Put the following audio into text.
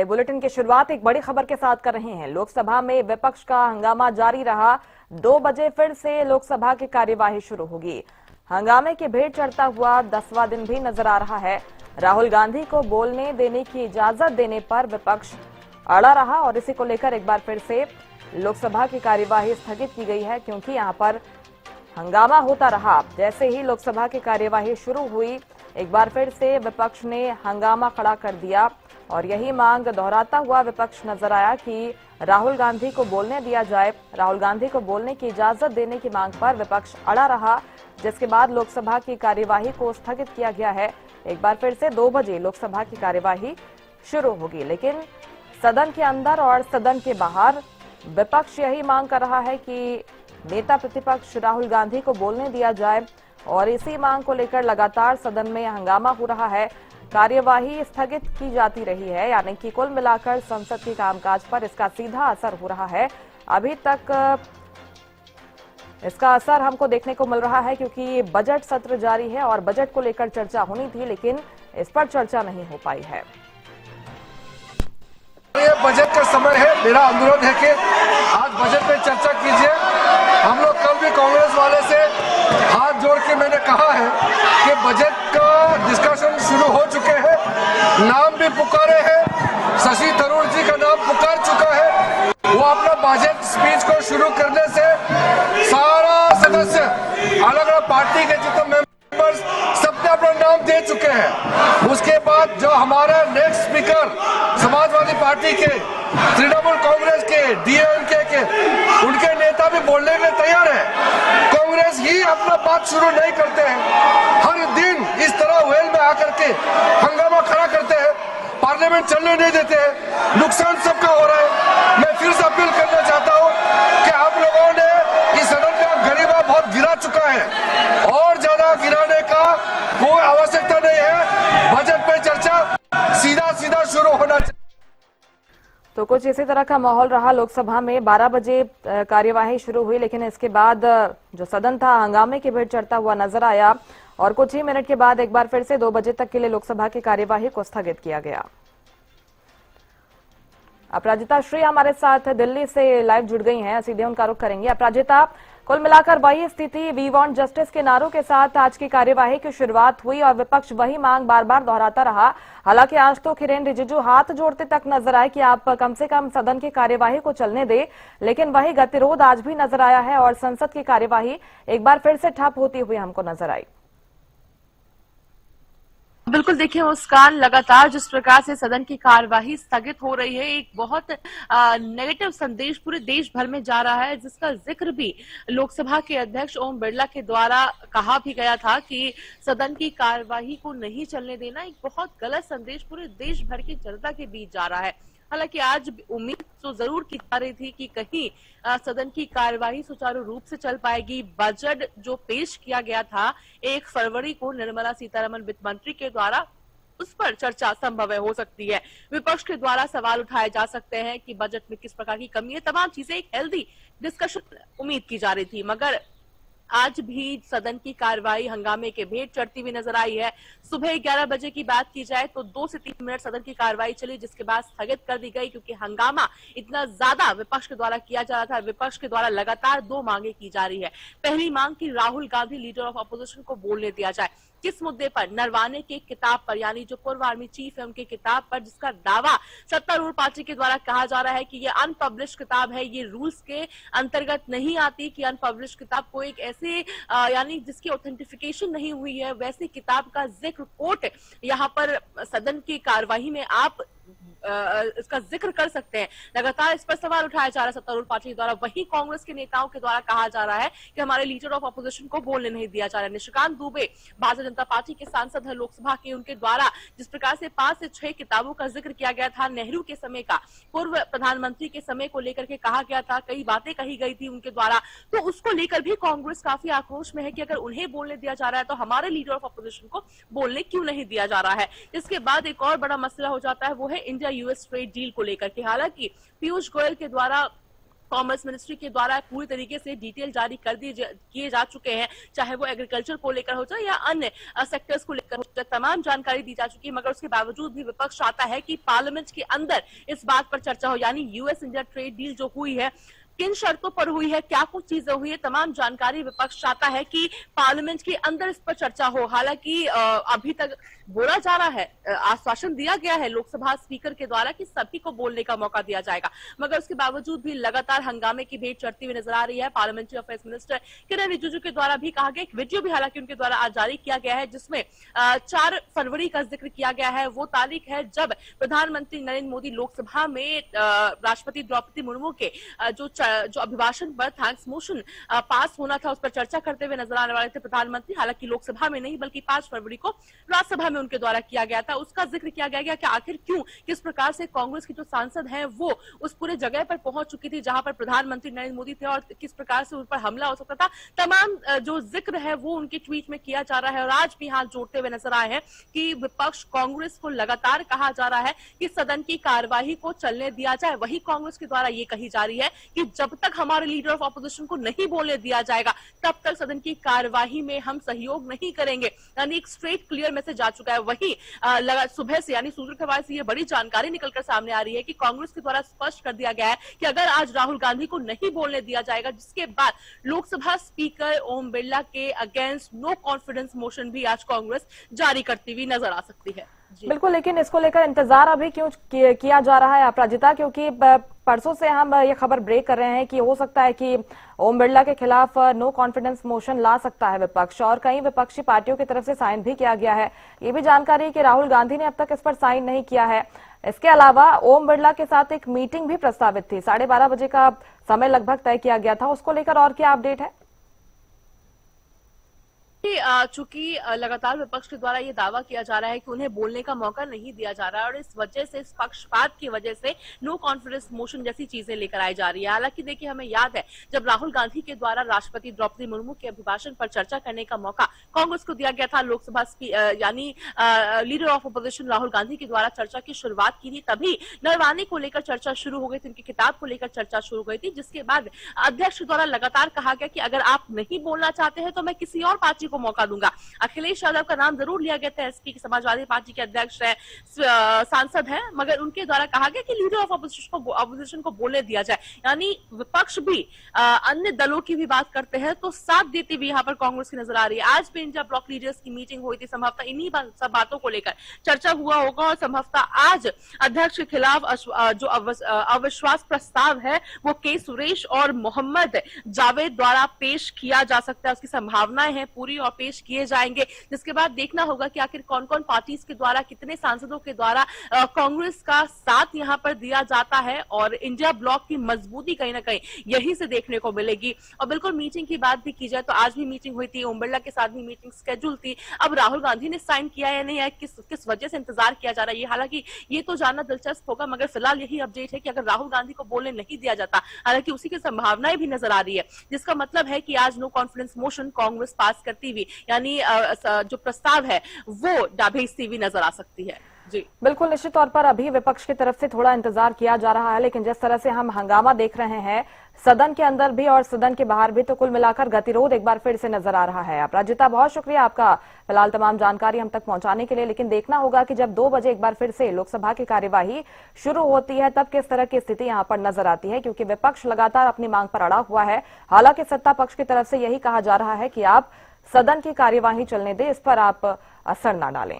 बड़े बुलेटिन की शुरुआत एक बड़ी खबर के साथ कर रहे हैं। लोकसभा में विपक्ष का हंगामा जारी रहा। 2 बजे फिर से लोकसभा की कार्यवाही शुरू होगी। हंगामे की भीड़ चढ़ता हुआ 10वां दिन भी नजर आ रहा है। राहुल गांधी को बोलने देने की इजाजत देने पर विपक्ष अड़ा रहा और इसी को लेकर एक बार फिर से लोकसभा की कार्यवाही स्थगित की गई है, क्योंकि यहां पर हंगामा होता रहा। जैसे ही लोकसभा की कार्यवाही शुरू हुई, एक बार फिर से विपक्ष ने हंगामा खड़ा कर दिया और यही मांग दोहराता हुआ विपक्ष नजर आया कि राहुल गांधी को बोलने दिया जाए। राहुल गांधी को बोलने की इजाजत देने की मांग पर विपक्ष अड़ा रहा, जिसके बाद लोकसभा की कार्यवाही को स्थगित किया गया है। एक बार फिर से 2 बजे लोकसभा की कार्यवाही शुरू होगी, लेकिन सदन के अंदर और सदन के बाहर विपक्ष यही मांग कर रहा है कि नेता प्रतिपक्ष राहुल गांधी को बोलने दिया जाए और इसी मांग को लेकर लगातार सदन में हंगामा हो रहा है। कार्यवाही स्थगित की जाती रही है, यानी कि कुल मिलाकर संसद के कामकाज पर इसका सीधा असर हो रहा है। अभी तक इसका असर हमको देखने को मिल रहा है, क्योंकि बजट सत्र जारी है और बजट को लेकर चर्चा होनी थी, लेकिन इस पर चर्चा नहीं हो पाई है। ये बजट का समय है। मेरा अनुरोध है कि आज बजट पे चर्चा कीजिए। हम लोग कल भी कांग्रेस वाले से हाथ जोड़ के मैंने कहा है कि बजट का डिस्कशन शुरू हो चुके हैं, नाम भी पुकारे हैं, शशि थरूर जी का नाम पुकार चुका है। वो अपना बजट स्पीच को शुरू करने से सारा सदस्य, अलग अलग पार्टी के जितने मेंबर्स, सबने अपना नाम दे चुके हैं। उसके बाद जो हमारा नेक्स्ट स्पीकर समाजवादी पार्टी के, तृणमूल कांग्रेस के, डीएमके के, उनके नेता भी बोलने में तैयार है। कांग्रेस ही अपना बात शुरू नहीं करते हैं, हर दिन इस तरह वेल में आकर के हंगामा खड़ा करते हैं, पार्लियामेंट चलने नहीं देते हैं। नुकसान सबका हो रहा है। मैं फिर से अपील करना चाहता हूं कि आप लोगों ने इस सदन का गरिमा बहुत गिरा चुका है, और ज्यादा गिराने का कोई आवश्यकता नहीं है। बजट पे चर्चा सीधा सीधा शुरू होना चाहिए। तो कुछ इसी तरह का माहौल रहा लोकसभा में। 12 बजे कार्यवाही शुरू हुई, लेकिन इसके बाद जो सदन था हंगामे की भीड़ चढ़ता हुआ नजर आया और कुछ ही मिनट के बाद एक बार फिर से 2 बजे तक के लिए लोकसभा की कार्यवाही को स्थगित किया गया। अपराजिता श्री हमारे साथ दिल्ली से लाइव जुड़ गई हैं, सीधे उनका रुख करेंगे। अपराजिता, कुल मिलाकर वही स्थिति, वी वांट जस्टिस के नारों के साथ आज की कार्यवाही की शुरुआत हुई और विपक्ष वही मांग बार बार दोहराता रहा। हालांकि आज तो किरेन रिजिजू हाथ जोड़ते तक नजर आए कि आप कम से कम सदन की कार्यवाही को चलने दे, लेकिन वही गतिरोध आज भी नजर आया है और संसद की कार्यवाही एक बार फिर से ठप होती हुई हमको नजर आई। बिल्कुल, देखिए मुस्कान, लगातार जिस प्रकार से सदन की कार्यवाही स्थगित हो रही है, एक बहुत नेगेटिव संदेश पूरे देश भर में जा रहा है, जिसका जिक्र भी लोकसभा के अध्यक्ष ओम बिरला के द्वारा कहा भी गया था कि सदन की कार्यवाही को नहीं चलने देना एक बहुत गलत संदेश पूरे देश भर की जनता के बीच जा रहा है। हालांकि आज उम्मीद तो जरूर की जा रही थी कि कहीं सदन की कार्यवाही सुचारू रूप से चल पाएगी। बजट जो पेश किया गया था 1 फरवरी को निर्मला सीतारमण वित्त मंत्री के द्वारा, उस पर चर्चा संभव हो सकती है। विपक्ष के द्वारा सवाल उठाए जा सकते हैं कि बजट में किस प्रकार की कमी है। तमाम चीजें एक हेल्दी डिस्कशन उम्मीद की जा रही थी, मगर आज भी सदन की कार्यवाही हंगामे के भेंट चढ़ती हुई नजर आई है। सुबह 11 बजे की बात की जाए तो 2 से 3 मिनट सदन की कार्यवाही चली, जिसके बाद स्थगित कर दी गई, क्योंकि हंगामा इतना ज्यादा विपक्ष के द्वारा किया जा रहा था। विपक्ष के द्वारा लगातार 2 मांगे की जा रही है। पहली मांग की Rahul Gandhi leader of opposition को बोलने दिया जाए। किस मुद्दे पर? नरवाने की किताब पर, यानी जो पूर्व आर्मी चीफ है उनकी किताब पर, जिसका दावा सत्तारूढ़ पार्टी के द्वारा कहा जा रहा है कि ये अनपब्लिश किताब है, ये रूल्स के अंतर्गत नहीं आती कि अनपब्लिश किताब को एक ऐसे यानी जिसकी ऑथेंटिफिकेशन नहीं हुई है, वैसी किताब का जिक्र कोर्ट यहाँ पर सदन की कार्यवाही में आप इसका जिक्र कर सकते हैं। लगातार इस पर सवाल उठाया जा रहा है सत्तारूढ़ पार्टी द्वारा। वहीं कांग्रेस के नेताओं के द्वारा कहा जा रहा है कि हमारे लीडर ऑफ अपोजिशन को बोलने नहीं दिया जा रहा है। निशिकांत दुबे भारतीय जनता पार्टी के सांसद है लोकसभा के, उनके द्वारा जिस प्रकार से 5 से 6 किताबों का जिक्र किया गया था, नेहरू के समय का, पूर्व प्रधानमंत्री के समय को लेकर के कहा गया था, कई बातें कही गई थी उनके द्वारा, तो उसको लेकर भी कांग्रेस काफी आक्रोश में है कि अगर उन्हें बोलने दिया जा रहा है तो हमारे लीडर ऑफ अपोजिशन को बोलने क्यों नहीं दिया जा रहा है। इसके बाद एक और बड़ा मसला हो जाता है, वो है इंडिया यूएस ट्रेड डील को लेकर के। हालांकि पीयूष गोयल के द्वारा कॉमर्स मिनिस्ट्री के द्वारा पूरी तरीके से डिटेल जारी कर किए जा चुके हैं, चाहे वो एग्रीकल्चर को लेकर हो जाए या अन्य सेक्टर्स को लेकर हो जाए, तमाम जानकारी दी जा चुकी है। मगर उसके बावजूद भी विपक्ष चाहता है कि पार्लियामेंट के अंदर इस बात पर चर्चा हो, यानी यूएस इंडिया ट्रेड डील जो हुई है, किन शर्तों पर हुई है, क्या कुछ चीजें हुई है, तमाम जानकारी विपक्ष चाहता है कि पार्लियामेंट के अंदर इस पर चर्चा हो। हालांकि अभी तक बोला जा रहा है, आश्वासन दिया गया है लोकसभा स्पीकर के द्वारा कि सभी को बोलने का मौका दिया जाएगा, मगर उसके बावजूद भी लगातार हंगामे की भेंट चढ़ती हुई नजर आ रही है। Parliamentary affairs minister Kiren Rijiju के द्वारा भी कहा गया, एक वीडियो भी हालांकि उनके द्वारा आज जारी किया गया है जिसमें 4 फरवरी का जिक्र किया गया है। वो तारीख है जब प्रधानमंत्री नरेंद्र मोदी लोकसभा में राष्ट्रपति द्रौपदी मुर्मू के जो अभिभाषण पर थैंक्स मोशन पास होना था, उस पर चर्चा करते हुए नजर आने वाले थे प्रधानमंत्री। हालांकि लोकसभा में नहीं बल्कि 5 फरवरी को राज्यसभा में उनके द्वारा किया गया था। उसका जिक्र किया गया कि आखिर क्यों, किस प्रकार से कांग्रेस की जो सांसद हैं वो उस पूरे जगह पर पहुंच चुकी थी जहां पर प्रधानमंत्री नरेंद्र मोदी थे, और किस प्रकार से उन पर हमला हो सकता था। तमाम जो जिक्र है वो उनके ट्वीट में किया जा रहा है। और आज भी हाथ जोड़ते हुए नजर आए हैं कि विपक्ष कांग्रेस को लगातार कहा जा रहा है कि सदन की कार्यवाही को चलने दिया जाए। वही कांग्रेस के द्वारा ये कही जा रही है कि जब तक हमारे लीडर ऑफ ऑपोजिशन को नहीं बोलने दिया जाएगा तब तक सदन की कार्यवाही में हम सहयोग नहीं करेंगे। यानी एक स्ट्रेट क्लियर मैसेज आ चुका है। वही सुबह से यानी सूत्रों के हवाले से ये बड़ी जानकारी निकलकर सामने आ रही है कि कांग्रेस के द्वारा स्पष्ट कर दिया गया है कि अगर आज राहुल गांधी को नहीं बोलने दिया जाएगा, जिसके बाद लोकसभा स्पीकर ओम बिरला के अगेंस्ट नो कॉन्फिडेंस मोशन भी आज कांग्रेस जारी करती हुई नजर आ सकती है। बिल्कुल, लेकिन इसको लेकर इंतजार अभी क्यों किया जा रहा है अपराजिता? क्योंकि परसों से हम ये खबर ब्रेक कर रहे हैं कि हो सकता है कि ओम बिरला के खिलाफ नो कॉन्फिडेंस मोशन ला सकता है विपक्ष, और कई विपक्षी पार्टियों की तरफ से साइन भी किया गया है। ये भी जानकारी है कि राहुल गांधी ने अब तक इस पर साइन नहीं किया है। इसके अलावा ओम बिरला के साथ एक मीटिंग भी प्रस्तावित थी, 12:30 बजे का समय लगभग तय किया गया था। उसको लेकर और क्या अपडेट है? चूंकि लगातार विपक्ष के द्वारा ये दावा किया जा रहा है कि उन्हें बोलने का मौका नहीं दिया जा रहा है, और इस वजह से, इस पक्षपात की वजह से नो कॉन्फिडेंस मोशन जैसी चीजें लेकर आई जा रही है। हालांकि देखिए, हमें याद है जब राहुल गांधी के द्वारा राष्ट्रपति द्रौपदी मुर्मू के अभिभाषण पर चर्चा करने का मौका कांग्रेस को दिया गया था, लोकसभा यानी leader of opposition Rahul Gandhi के द्वारा चर्चा की शुरुआत की थी, तभी नरवानी को लेकर चर्चा शुरू हो गई थी, उनकी किताब को लेकर चर्चा शुरू हो गई थी, जिसके बाद अध्यक्ष द्वारा लगातार कहा गया कि अगर आप नहीं बोलना चाहते हैं तो मैं किसी और पार्टी को मौका दूंगा। अखिलेश यादव का नाम जरूर लिया गया था, एसपी समाजवादी पार्टी के अध्यक्ष है, सांसद हैं, मगर उनके द्वारा कहा गया कि लीडर ऑफ ऑपोजिशन को बोलने दिया जाए। यानी विपक्ष भी अन्य दलों की भी बात करते हैं तो साथ देती हुई यहाँ पर कांग्रेस की नजर आ रही है। आज भी इंडिया ब्लॉक लीडर्स की मीटिंग हुई थी, संभवतः इन्हीं सब बातों को लेकर चर्चा हुआ होगा, और संभवतः आज अध्यक्ष के खिलाफ जो अविश्वास प्रस्ताव है वो के सुरेश और मोहम्मद जावेद द्वारा पेश किया जा सकता है। उसकी संभावनाएं हैं पूरी, और पेश किए जाएंगे, जिसके बाद देखना होगा कि आखिर कौन कौन पार्टीज के द्वारा, कितने सांसदों के द्वारा कांग्रेस का साथ यहां पर दिया जाता है, और इंडिया ब्लॉक की मजबूती कहीं ना कहीं यहीं से देखने को मिलेगी। और बिल्कुल मीटिंग की बात भी की जाए तो आज भी मीटिंग हुई थी, ओम बिरला के साथ भी मीटिंग शेड्यूल थी। अब राहुल गांधी ने साइन किया या नहीं है, किस वजह से इंतजार किया जा रहा है, हालांकि ये तो जानना दिलचस्प होगा, मगर फिलहाल यही अपडेट है कि अगर राहुल गांधी को बोलने नहीं दिया जाता, हालांकि उसी की संभावनाएं भी नजर आ रही है, जिसका मतलब है कि आज नो कॉन्फिडेंस मोशन कांग्रेस पास करती हुई, यानी जो प्रस्ताव है वो भेजती हुई नजर आ सकती है। जी बिल्कुल, निश्चित तौर पर अभी विपक्ष की तरफ से थोड़ा इंतजार किया जा रहा है, लेकिन जिस तरह से हम हंगामा देख रहे हैं सदन के अंदर भी और सदन के बाहर भी, तो कुल मिलाकर गतिरोध एक बार फिर से नजर आ रहा है। अपराजिता, बहुत शुक्रिया आपका फिलहाल तमाम जानकारी हम तक पहुंचाने के लिए। लेकिन देखना होगा कि जब 2 बजे एक बार फिर से लोकसभा की कार्यवाही शुरू होती है तब किस तरह की स्थिति यहां पर नजर आती है, क्योंकि विपक्ष लगातार अपनी मांग पर अड़ा हुआ है। हालांकि सत्ता पक्ष की तरफ से यही कहा जा रहा है कि आप सदन की कार्यवाही चलने दें, इस पर आप असर न डालें।